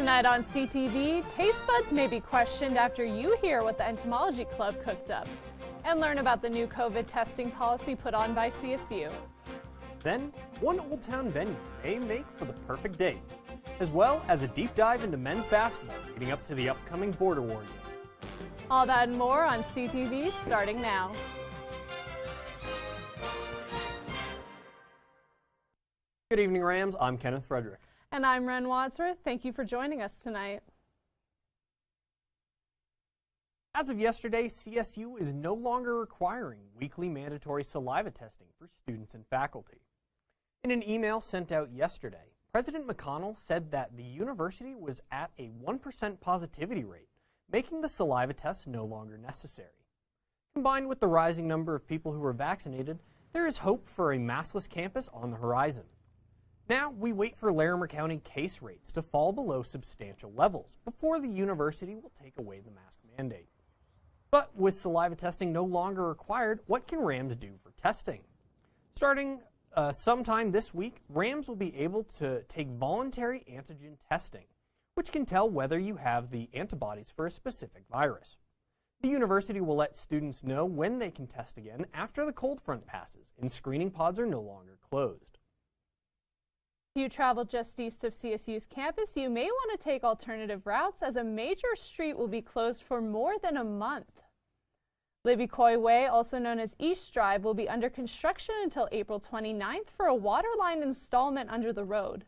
Tonight on CTV, taste buds may be questioned after you hear what the Entomology Club cooked up and learn about the new COVID testing policy put on by CSU. Then, one Old Town venue may make for the perfect date, as well as a deep dive into men's basketball leading up to the upcoming Border War game. All that and more on CTV starting now. Good evening, Rams. I'm Kenneth Frederick. And I'm Ren Wadsworth. Thank you for joining us tonight. As of yesterday, CSU is no longer requiring weekly mandatory saliva testing for students and faculty. In an email sent out yesterday, President McConnell said that the university was at a 1% positivity rate, making the saliva test no longer necessary. Combined with the rising number of people who were vaccinated, there is hope for a maskless campus on the horizon. Now, we wait for Larimer County case rates to fall below substantial levels before the university will take away the mask mandate. But with saliva testing no longer required, what can Rams do for testing? Starting sometime this week, Rams will be able to take voluntary antigen testing, which can tell whether you have the antibodies for a specific virus. The university will let students know when they can test again after the cold front passes and screening pods are no longer closed. If you travel just east of CSU's campus, you may want to take alternative routes as a major street will be closed for more than a month. Libby Coy Way, also known as East Drive, will be under construction until April 29th for a water line installment under the road.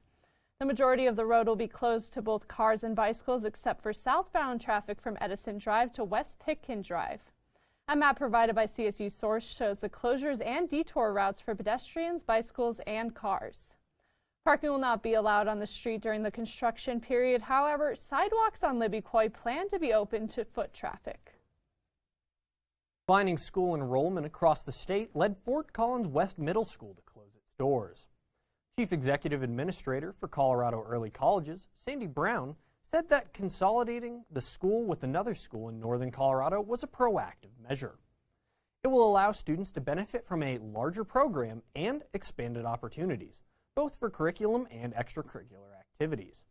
The majority of the road will be closed to both cars and bicycles except for southbound traffic from Edison Drive to West Pitkin Drive. A map provided by CSU Source shows the closures and detour routes for pedestrians, bicycles, and cars. Parking will not be allowed on the street during the construction period. However, sidewalks on Libby Coy plan to be open to foot traffic. Declining school enrollment across the state led Fort Collins West Middle School to close its doors. Chief Executive Administrator for Colorado Early Colleges, Sandy Brown, said that consolidating the school with another school in northern Colorado was a proactive measure. It will allow students to benefit from a larger program and expanded opportunities, both for curriculum and extracurricular activities.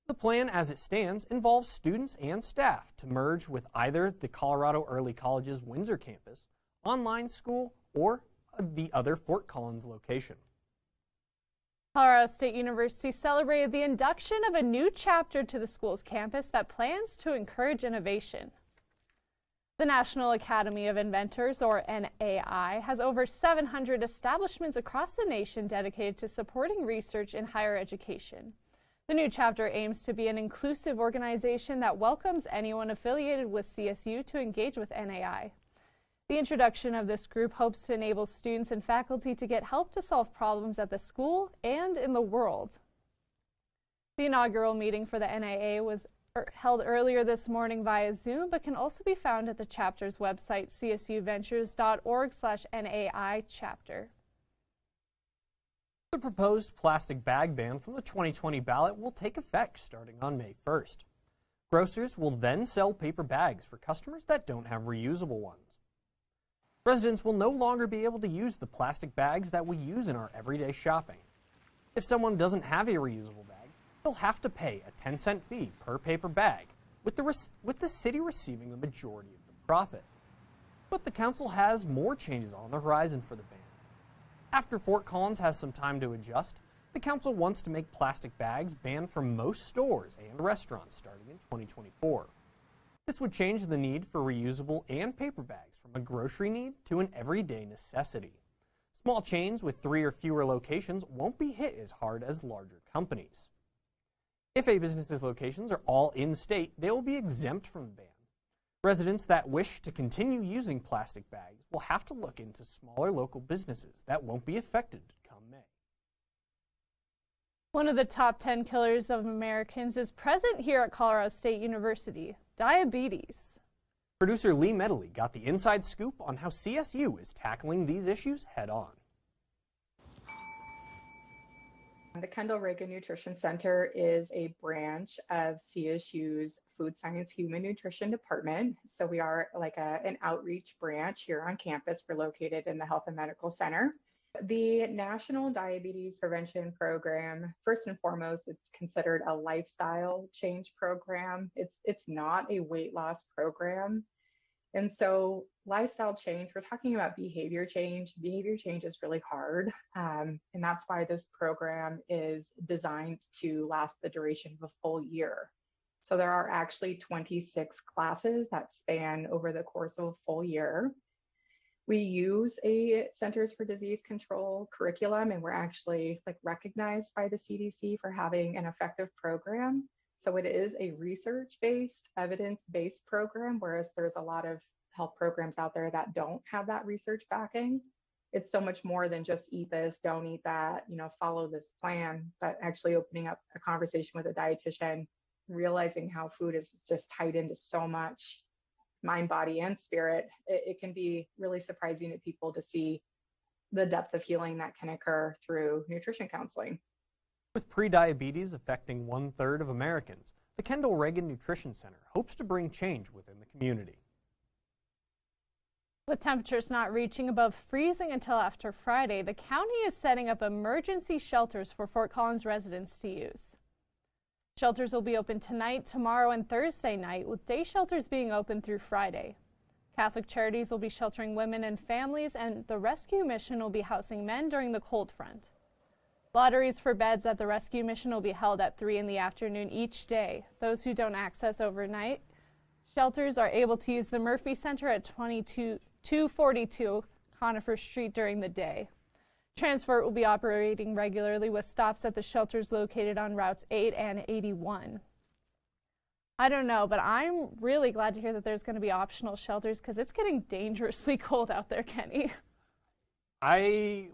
The plan as it stands involves students and staff to merge with either the Colorado Early Colleges Windsor campus, online school, or the other Fort Collins location. Colorado State University celebrated the induction of a new chapter to the school's campus that plans to encourage innovation. The National Academy of Inventors, or NAI, has over 700 establishments across the nation dedicated to supporting research in higher education. The new chapter aims to be an inclusive organization that welcomes anyone affiliated with CSU to engage with NAI. The introduction of this group hopes to enable students and faculty to get help to solve problems at the school and in the world. The inaugural meeting for the NAA was held earlier this morning via Zoom, but can also be found at the chapter's website, csuventures.org/NAI chapter. The proposed plastic bag ban from the 2020 ballot will take effect starting on May 1st. Grocers will then sell paper bags for customers that don't have reusable ones. Residents will no longer be able to use the plastic bags that we use in our everyday shopping. If someone doesn't have a reusable bag, they'll have to pay a 10-cent fee per paper bag, with the city receiving the majority of the profit. But the council has more changes on the horizon for the ban. After Fort Collins has some time to adjust, the council wants to make plastic bags banned from most stores and restaurants starting in 2024. This would change the need for reusable and paper bags from a grocery need to an everyday necessity. Small chains with 3 or fewer locations won't be hit as hard as larger companies. If a business's locations are all in-state, they will be exempt from the ban. Residents that wish to continue using plastic bags will have to look into smaller local businesses that won't be affected come May. One of the top 10 killers of Americans is present here at Colorado State University: diabetes. Producer Lee Medley got the inside scoop on how CSU is tackling these issues head-on. The Kendall Reagan Nutrition Center is a branch of CSU's Food Science Human Nutrition Department. So we are like an outreach branch here on campus. We're located in the Health and Medical Center. The National Diabetes Prevention Program, first and foremost, it's considered a lifestyle change program. It's not a weight loss program. And so lifestyle change, we're talking about behavior change. Behavior change is really hard. And that's why this program is designed to last the duration of a full year. So there are actually 26 classes that span over the course of a full year. We use a Centers for Disease Control curriculum, and we're actually recognized by the CDC for having an effective program. So it is a research-based, evidence-based program, whereas there's a lot of health programs out there that don't have that research backing. It's so much more than just eat this, don't eat that, follow this plan, but actually opening up a conversation with a dietitian, realizing how food is just tied into so much mind, body, and spirit. It can be really surprising to people to see the depth of healing that can occur through nutrition counseling. With prediabetes affecting 1/3 of Americans, the Kendall Reagan Nutrition Center hopes to bring change within the community. With temperatures not reaching above freezing until after Friday, the county is setting up emergency shelters for Fort Collins residents to use. Shelters will be open tonight, tomorrow, and Thursday night, with day shelters being open through Friday. Catholic Charities will be sheltering women and families, and the Rescue Mission will be housing men during the cold front. Lotteries for beds at the Rescue Mission will be held at 3 in the afternoon each day. Those who don't access overnight shelters are able to use the Murphy Center at 242 Conifer Street during the day. Transport will be operating regularly with stops at the shelters located on routes 8 and 81. I don't know, but I'm really glad to hear that there's going to be optional shelters because it's getting dangerously cold out there, Kenny. I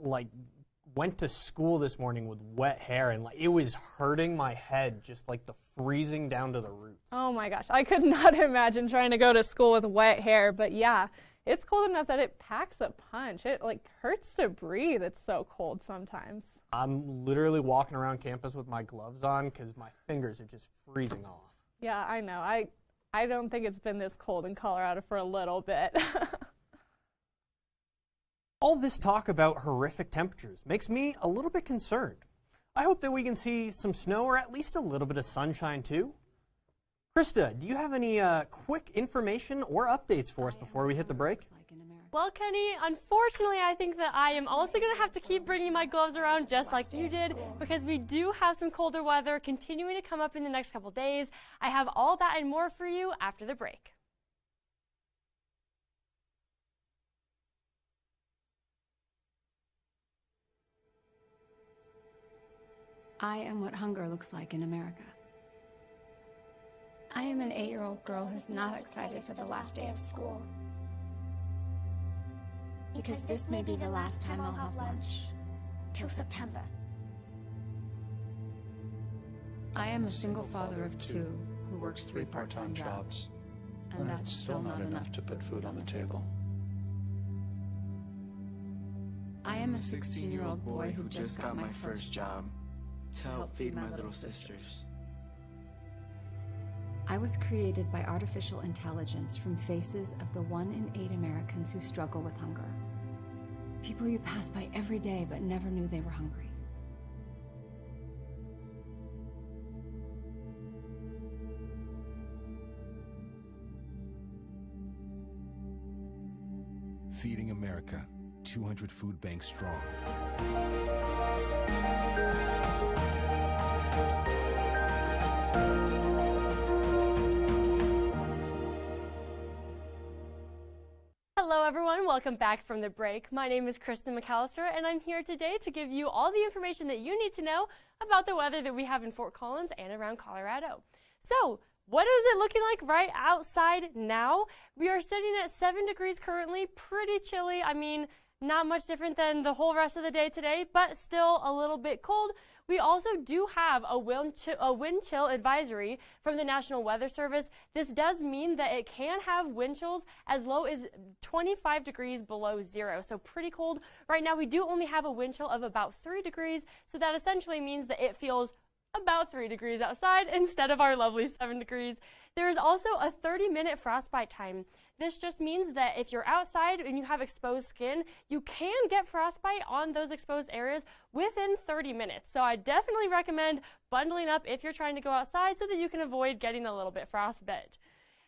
went to school this morning with wet hair and it was hurting my head, just the freezing down to the roots. Oh my gosh, I could not imagine trying to go to school with wet hair, but yeah. It's cold enough that it packs a punch. It hurts to breathe. It's so cold sometimes. I'm literally walking around campus with my gloves on because my fingers are just freezing off. Yeah, I know. I don't think it's been this cold in Colorado for a little bit. All this talk about horrific temperatures makes me a little bit concerned. I hope that we can see some snow or at least a little bit of sunshine too. Krista, do you have any quick information or updates for us before we hit the break? Well, Kenny, unfortunately, I think that I am also going to have to keep bringing my gloves around just like you did because we do have some colder weather continuing to come up in the next couple days. I have all that and more for you after the break. I am what hunger looks like in America. I am an 8-year-old girl who's not excited for the last day of school. Because this may be the last time I'll have lunch. Till September. I am a single father of 2 who works 3 part-time jobs. And that's still not enough to put food on the table. I am a 16-year-old boy who just got my first job to help feed my little sisters. I was created by artificial intelligence from faces of the 1 in 8 Americans who struggle with hunger. People you pass by every day but never knew they were hungry. Feeding America, 200 food banks strong. Hello everyone, welcome back from the break. My name is Kristen McAllister and I'm here today to give you all the information that you need to know about the weather that we have in Fort Collins and around Colorado. So, what is it looking like right outside now? We are sitting at 7 degrees currently, pretty chilly. I mean, not much different than the whole rest of the day today, but still a little bit cold. We also do have a wind chill advisory from the National Weather Service. This does mean that it can have wind chills as low as 25 degrees below zero, so pretty cold. Right now we do only have a wind chill of about 3 degrees, so that essentially means that it feels about 3 degrees outside instead of our lovely 7 degrees. There is also a 30-minute frostbite time. This just means that if you're outside and you have exposed skin, you can get frostbite on those exposed areas within 30 minutes. So I definitely recommend bundling up if you're trying to go outside so that you can avoid getting a little bit frostbite.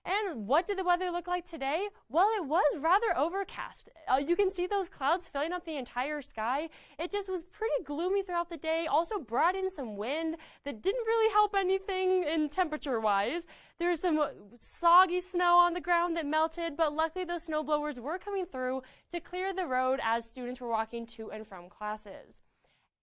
And what did the weather look like today? Well, it was rather overcast. You can see those clouds filling up the entire sky. It just was pretty gloomy throughout the day. Also brought in some wind that didn't really help anything in temperature-wise. There's some soggy snow on the ground that melted, but luckily those snowblowers were coming through to clear the road as students were walking to and from classes.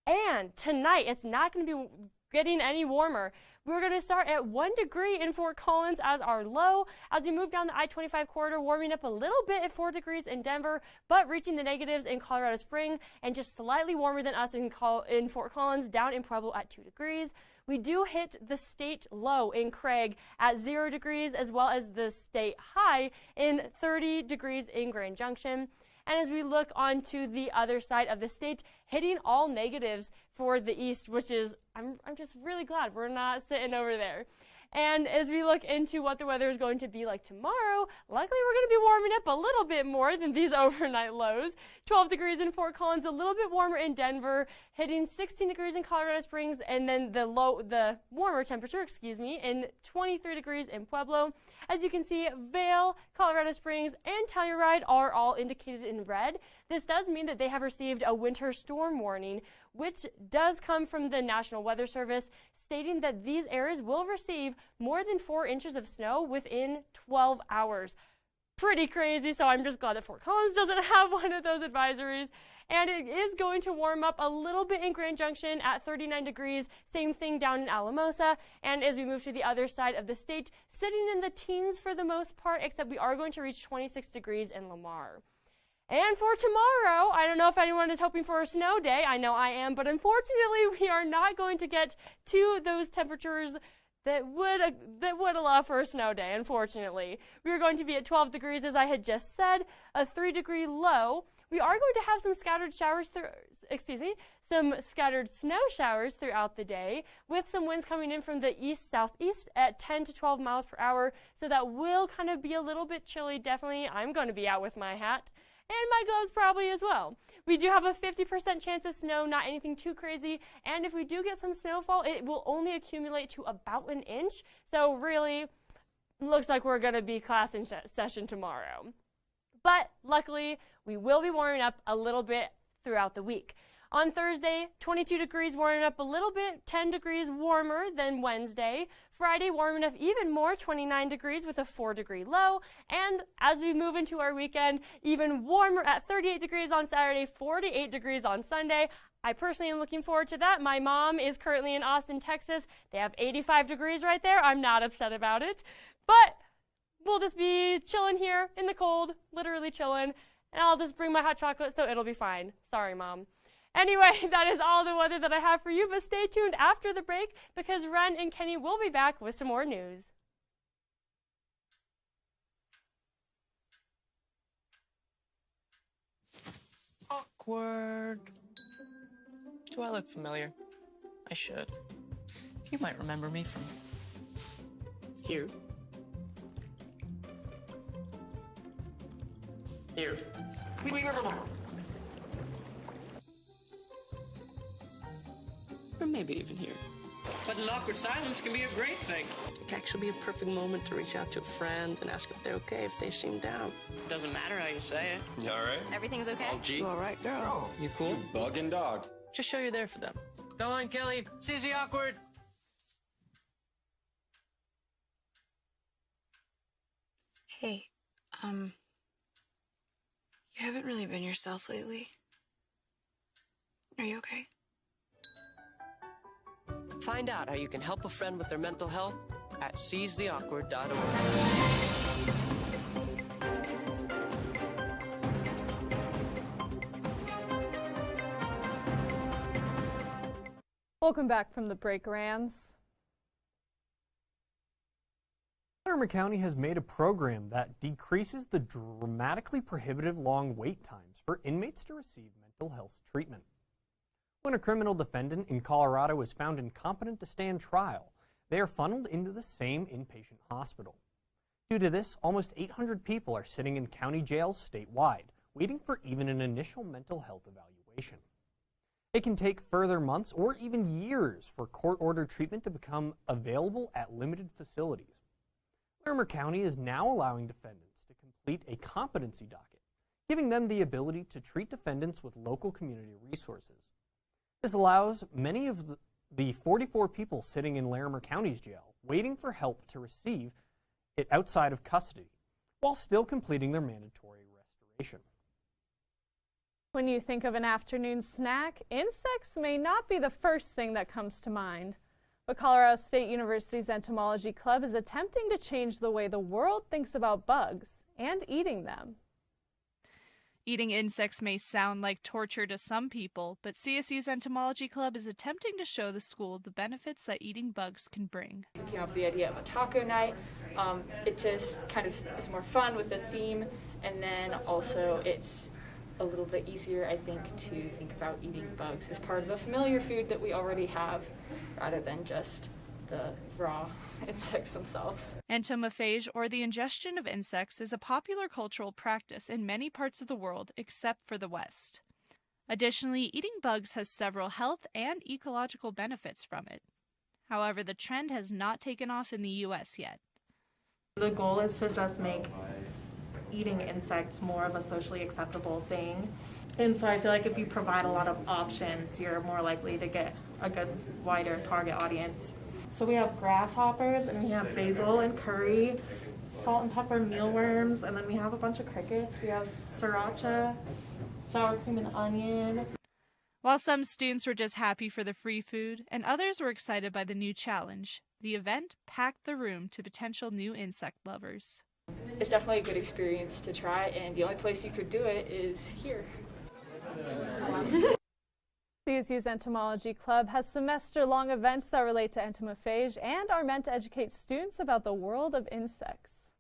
And tonight, it's not going to be getting any warmer. We're going to start at 1 degree in Fort Collins as our low. As we move down the I-25 corridor, warming up a little bit at 4 degrees in Denver, but reaching the negatives in Colorado Springs, and just slightly warmer than us in Fort Collins, down in Pueblo at 2 degrees. We do hit the state low in Craig at 0 degrees, as well as the state high in 30 degrees in Grand Junction. And as we look onto the other side of the state, hitting all negatives for the east, which is, I'm just really glad we're not sitting over there. And as we look into what the weather is going to be like tomorrow, luckily we're going to be warming up a little bit more than these overnight lows. 12 degrees in Fort Collins, a little bit warmer in Denver, hitting 16 degrees in Colorado Springs, and then the warmer temperature, in 23 degrees in Pueblo. As you can see, Vail, Colorado Springs, and Telluride are all indicated in red. This does mean that they have received a winter storm warning, which does come from the National Weather Service, stating that these areas will receive more than 4 inches of snow within 12 hours. Pretty crazy, so I'm just glad that Fort Collins doesn't have one of those advisories. And it is going to warm up a little bit in Grand Junction at 39 degrees, same thing down in Alamosa. And as we move to the other side of the state, sitting in the teens for the most part, except we are going to reach 26 degrees in Lamar. And for tomorrow, I don't know if anyone is hoping for a snow day. I know I am, but unfortunately, we are not going to get to those temperatures that would allow for a snow day, unfortunately. We are going to be at 12 degrees, as I had just said, a 3-degree low. We are going to have some scattered some scattered snow showers throughout the day, with some winds coming in from the east-southeast at 10 to 12 miles per hour. So that will kind of be a little bit chilly. Definitely, I'm going to be out with my hat. And my gloves probably as well. We do have a 50% chance of snow, not anything too crazy. And if we do get some snowfall, it will only accumulate to about 1 inch. So really, looks like we're going to be class in session tomorrow. But luckily, we will be warming up a little bit throughout the week. On Thursday, 22 degrees, warming up a little bit, 10 degrees warmer than Wednesday. Friday, warming up even more, 29 degrees with a 4-degree low. And as we move into our weekend, even warmer at 38 degrees on Saturday, 48 degrees on Sunday. I personally am looking forward to that. My mom is currently in Austin, Texas. They have 85 degrees right there. I'm not upset about it. But we'll just be chilling here in the cold, literally chilling. And I'll just bring my hot chocolate, so it'll be fine. Sorry, Mom. Anyway, that is all the weather that I have for you, but stay tuned after the break because Ren and Kenny will be back with some more news. Awkward. Do I look familiar? I should. You might remember me from here. Here. Or maybe even here. But an awkward silence can be a great thing. It can actually be a perfect moment to reach out to a friend and ask if they're okay if they seem down. Doesn't matter how you say it. You all right? Everything's okay? Oh, gee. You all right, girl? You cool? You bugging dog. Just show you're there for them. Go on, Kelly. Susie awkward. Hey, you haven't really been yourself lately. Are you okay? Find out how you can help a friend with their mental health at seizetheawkward.org. Welcome back from the break, Rams. Larimer County has made a program that decreases the dramatically prohibitive long wait times for inmates to receive mental health treatment. When a criminal defendant in Colorado is found incompetent to stand trial, they are funneled into the same inpatient hospital. Due to this, almost 800 people are sitting in county jails statewide, waiting for even an initial mental health evaluation. It can take further months or even years for court-ordered treatment to become available at limited facilities. Larimer County is now allowing defendants to complete a competency docket, giving them the ability to treat defendants with local community resources. This allows many of the 44 people sitting in Larimer County's jail waiting for help to receive it outside of custody, while still completing their mandatory restoration. When you think of an afternoon snack, insects may not be the first thing that comes to mind. But Colorado State University's Entomology Club is attempting to change the way the world thinks about bugs and eating them. Eating insects may sound like torture to some people, but CSU's Entomology Club is attempting to show the school the benefits that eating bugs can bring. We came up with the idea of a taco night. It just kind of is more fun with the theme, and then also it's a little bit easier, I think, to think about eating bugs as part of a familiar food that we already have, rather than just the raw insects themselves. Entomophage, or the ingestion of insects, is a popular cultural practice in many parts of the world except for the West. Additionally, eating bugs has several health and ecological benefits from it. However, the trend has not taken off in the U.S. yet. The goal is to just make eating insects more of a socially acceptable thing. And so I feel like if you provide a lot of options, you're more likely to get a good, wider target audience. So we have grasshoppers, and we have basil and curry, salt and pepper mealworms, and then we have a bunch of crickets. We have sriracha, sour cream and onion. While some students were just happy for the free food, and others were excited by the new challenge, the event packed the room to potential new insect lovers. It's definitely a good experience to try, and the only place you could do it is here. CSU's Entomology Club has semester-long events that relate to entomophage and are meant to educate students about the world of insects.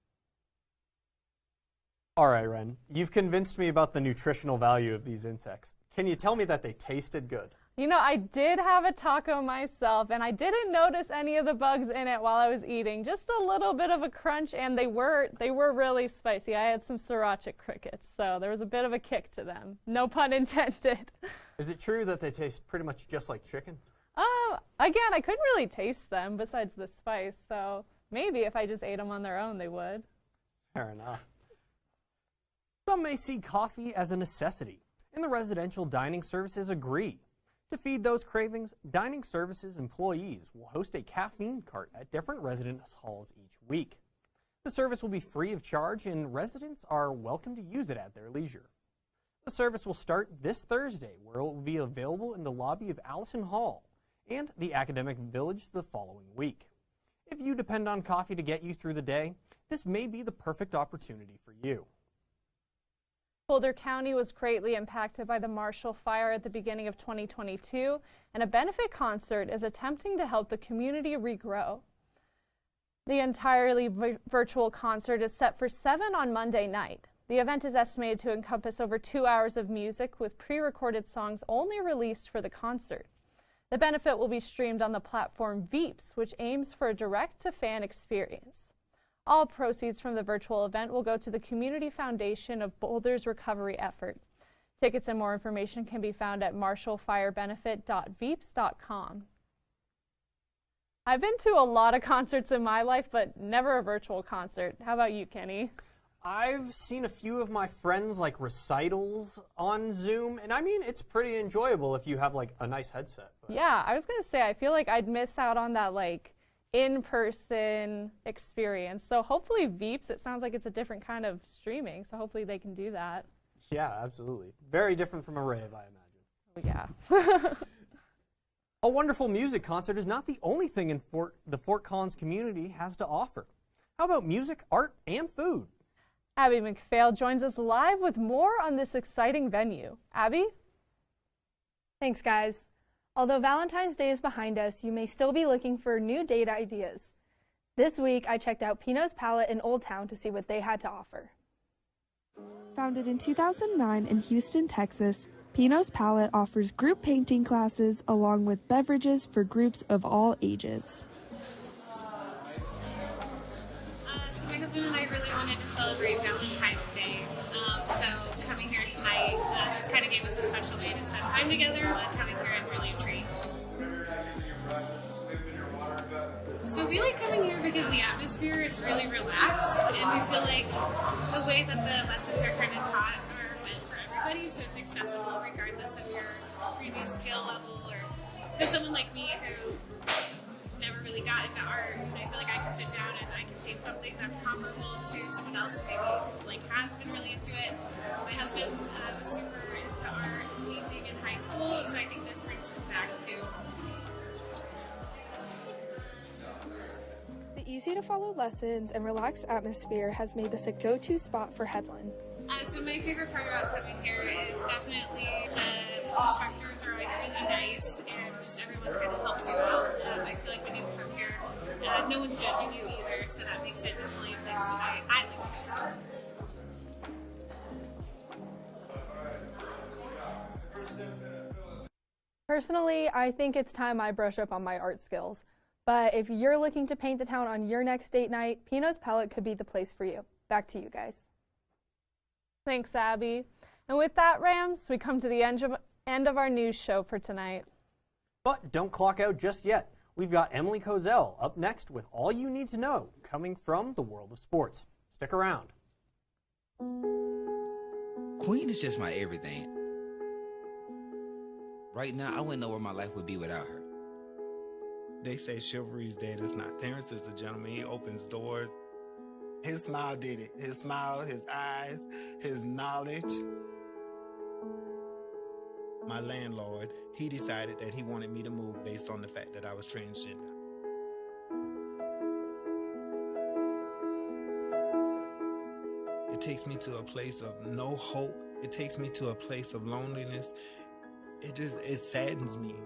All right, Ren, you've convinced me about the nutritional value of these insects. Can you tell me that they tasted good? You know, I did have a taco myself, and I didn't notice any of the bugs in it while I was eating. Just a little bit of a crunch, and they were really spicy. I had some sriracha crickets, so there was a bit of a kick to them. No pun intended. Is it true that they taste pretty much just like chicken? Again, I couldn't really taste them besides the spice, so maybe if I just ate them on their own, they would. Fair enough. Some may see coffee as a necessity, and the residential dining services agree. To feed those cravings, dining services employees will host a caffeine cart at different residence halls each week. The service will be free of charge, and residents are welcome to use it at their leisure. The service will start this Thursday, where it will be available in the lobby of Allison Hall and the Academic Village the following week. If you depend on coffee to get you through the day, this may be the perfect opportunity for you. Boulder County was greatly impacted by the Marshall Fire at the beginning of 2022, and a benefit concert is attempting to help the community regrow. The entirely virtual concert is set for 7 on Monday night. The event is estimated to encompass over 2 hours of music with pre-recorded songs only released for the concert. The benefit will be streamed on the platform Veeps, which aims for a direct-to-fan experience. All proceeds from the virtual event will go to the Community Foundation of Boulder's recovery effort. Tickets and more information can be found at marshallfirebenefit.veeps.com. I've been to a lot of concerts in my life, but never a virtual concert. How about you, Kenny? I've seen a few of my friends like recitals on Zoom, and I mean, it's pretty enjoyable if you have like a nice headset. But. Yeah, I was going to say, I feel like I'd miss out on that like in-person experience. So hopefully Veeps, it sounds like it's a different kind of streaming, so hopefully they can do that. Yeah, absolutely. Very different from a rave, I imagine. Yeah. A wonderful music concert is not the only thing in the Fort Collins community has to offer. How about music, art, and food? Abby McPhail joins us live with more on this exciting venue. Abby? Thanks, guys. Although Valentine's Day is behind us, you may still be looking for new date ideas. This week, I checked out Pino's Palette in Old Town to see what they had to offer. Founded in 2009 in Houston, Texas, Pinos Palette offers group painting classes along with beverages for groups of all ages. My husband and I really wanted to celebrate Valentine's Day, so coming here tonight just kind of gave us a special way to spend time together. Coming here is really a treat. So we like coming here because the atmosphere is really relaxed, and we feel like the way that the lessons are kind of taught are meant for everybody, so it's accessible regardless of your previous skill level, or to someone like me who never really got into art. I feel like I can sit down and I can paint something that's comparable to someone else who maybe has been really into it. My husband was super into art and painting in high school, so I think this brings him back too. The easy-to-follow lessons and relaxed atmosphere has made this a go-to spot for Headland. So my favorite part about coming here is definitely the instructors are always really nice, and just everyone kind of helps you out. I feel like when you come here, no one's judging you either, so that makes it definitely a place that I like to go to. Personally, I think it's time I brush up on my art skills. But if you're looking to paint the town on your next date night, Pinos Palette could be the place for you. Back to you guys. Thanks, Abby. And with that, Rams, we come to the end of our news show for tonight. But don't clock out just yet. We've got Emily Kozel up next with all you need to know coming from the world of sports. Stick around. Queen is just my everything. Right now, I wouldn't know where my life would be without her. They say chivalry's dead. It's not. Terrence is a gentleman. He opens doors. His smile did it. His smile, his eyes, his knowledge. My landlord, he decided that he wanted me to move based on the fact that I was transgender. It takes me to a place of no hope. It takes me to a place of loneliness. It saddens me.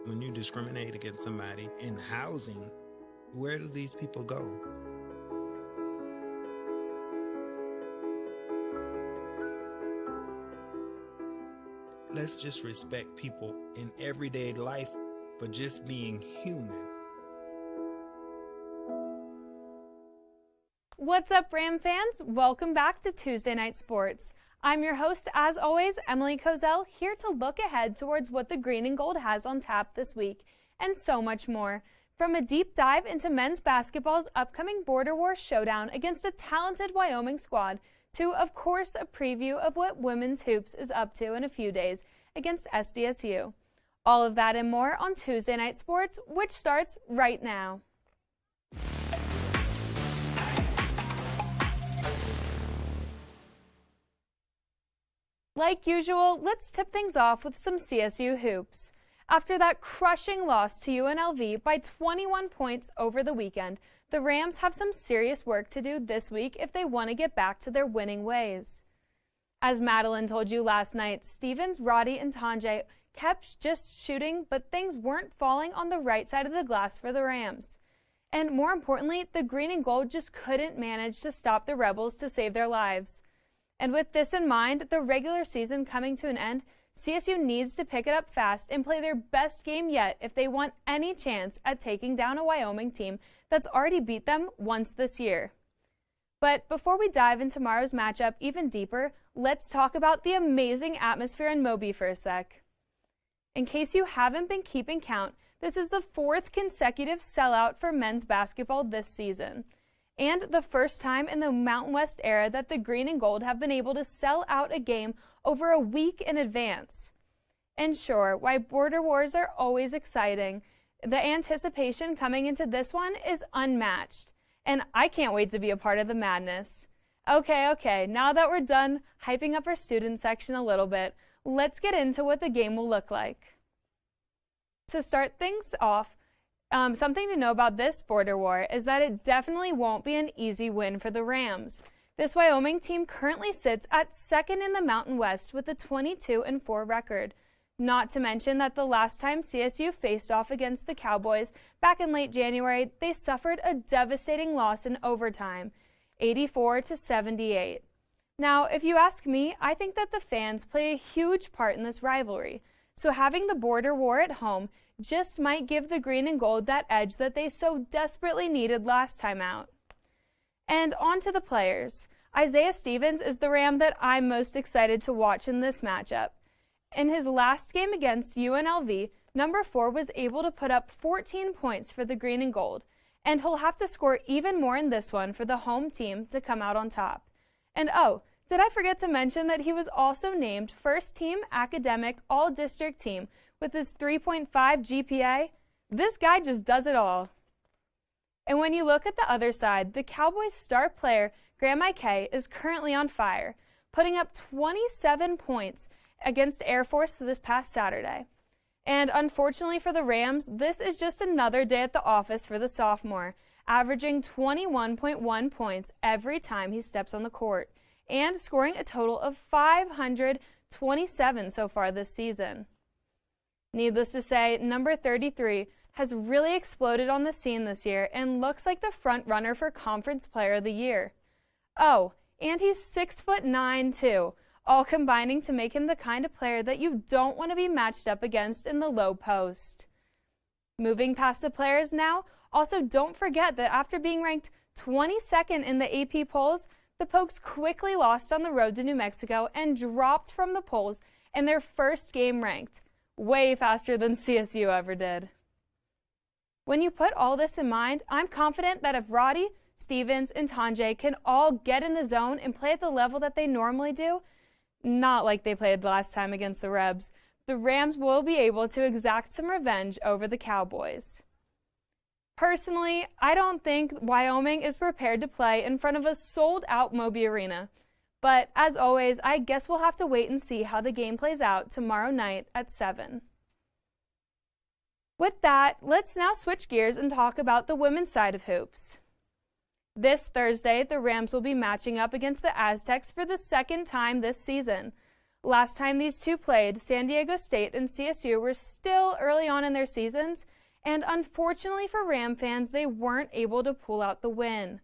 When you discriminate against somebody in housing, where do these people go? Let's just respect people in everyday life for just being human. What's up, Ram fans? Welcome back to Tuesday Night Sports. I'm your host, as always, Emily Kozel, here to look ahead towards what the Green and Gold has on tap this week, and so much more. From a deep dive into men's basketball's upcoming Border War showdown against a talented Wyoming squad, to, of course, a preview of what women's hoops is up to in a few days against SDSU. All of that and more on Tuesday Night Sports, which starts right now. Like usual, let's tip things off with some CSU hoops. After that crushing loss to UNLV by 21 points over the weekend, the Rams have some serious work to do this week if they want to get back to their winning ways. As Madeline told you last night, Stevens, Roddy, and Tanjay kept just shooting, but things weren't falling on the right side of the glass for the Rams. And more importantly, the Green and Gold just couldn't manage to stop the Rebels to save their lives. And with this in mind, the regular season coming to an end, CSU needs to pick it up fast and play their best game yet if they want any chance at taking down a Wyoming team that's already beat them once this year. But before we dive into tomorrow's matchup even deeper, let's talk about the amazing atmosphere in Moby for a sec. In case you haven't been keeping count, this is the 4th consecutive sellout for men's basketball this season, and the first time in the Mountain West era that the Green and Gold have been able to sell out a game over a week in advance. And sure, while Border Wars are always exciting, the anticipation coming into this one is unmatched, and I can't wait to be a part of the madness. Okay, now that we're done hyping up our student section a little bit, let's get into what the game will look like. To start things off, something to know about this Border War is that it definitely won't be an easy win for the Rams. This Wyoming team currently sits at 2nd in the Mountain West with a 22-4 record. Not to mention that the last time CSU faced off against the Cowboys back in late January, they suffered a devastating loss in overtime, 84-78. Now, if you ask me, I think that the fans play a huge part in this rivalry, so having the border war at home just might give the green and gold that edge that they so desperately needed last time out. And on to the players. Isaiah Stevens is the Ram that I'm most excited to watch in this matchup. In his last game against UNLV, number 4 was able to put up 14 points for the green and gold, and he'll have to score even more in this one for the home team to come out on top. And oh, did I forget to mention that he was also named first team academic all-district team with his 3.5 GPA? This guy just does it all. And when you look at the other side, the Cowboys' star player, Graham Ike, is currently on fire, putting up 27 points against Air Force this past Saturday. And unfortunately for the Rams, this is just another day at the office for the sophomore, averaging 21.1 points every time he steps on the court, and scoring a total of 527 so far this season. Needless to say, number 33 has really exploded on the scene this year and looks like the front runner for Conference Player of the Year. Oh, and he's 6'9" too, all combining to make him the kind of player that you don't want to be matched up against in the low post. Moving past the players now, also don't forget that after being ranked 22nd in the AP polls, the Pokes quickly lost on the road to New Mexico and dropped from the polls in their first game ranked, way faster than CSU ever did. When you put all this in mind, I'm confident that if Roddy, Stevens, and Tanjay can all get in the zone and play at the level that they normally do, not like they played last time against the Rebs, the Rams will be able to exact some revenge over the Cowboys. Personally, I don't think Wyoming is prepared to play in front of a sold-out Moby Arena. But as always, I guess we'll have to wait and see how the game plays out tomorrow night at 7. With that, let's now switch gears and talk about the women's side of hoops. This Thursday, the Rams will be matching up against the Aztecs for the second time this season. Last time these two played, San Diego State and CSU were still early on in their seasons, and unfortunately for Ram fans, they weren't able to pull out the win,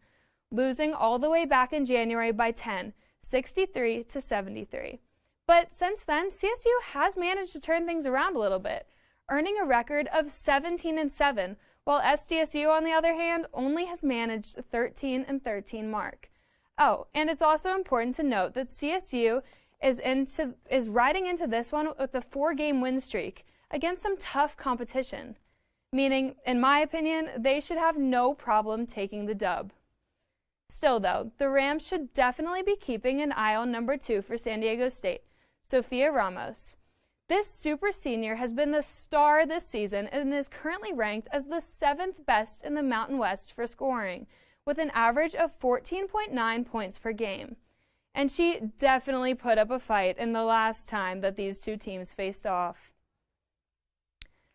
losing all the way back in January by 10, 63-73. But since then, CSU has managed to turn things around a little bit, earning a record of 17-7, while SDSU, on the other hand, only has managed a 13-13 mark. Oh, and it's also important to note that CSU is riding into this one with a 4-game win streak against some tough competition, meaning, in my opinion, they should have no problem taking the dub. Still, though, the Rams should definitely be keeping an eye on number 2 for San Diego State, Sophia Ramos. This super senior has been the star this season and is currently ranked as the 7th best in the Mountain West for scoring, with an average of 14.9 points per game. And she definitely put up a fight in the last time that these two teams faced off.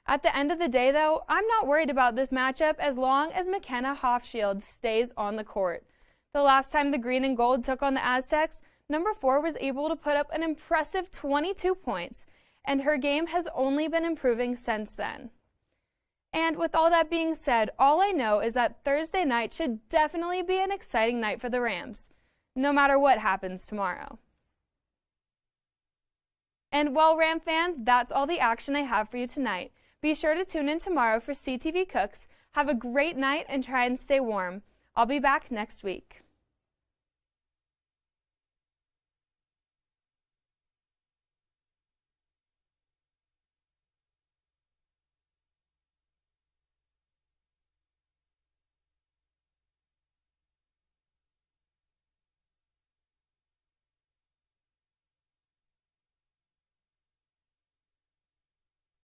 At the end of the day, though, I'm not worried about this matchup as long as McKenna Hofschild stays on the court. The last time the green and gold took on the Aztecs, number 4 was able to put up an impressive 22 points, and her game has only been improving since then. And with all that being said, all I know is that Thursday night should definitely be an exciting night for the Rams, no matter what happens tomorrow. And well, Ram fans, that's all the action I have for you tonight. Be sure to tune in tomorrow for CTV Cooks. Have a great night and try and stay warm. I'll be back next week.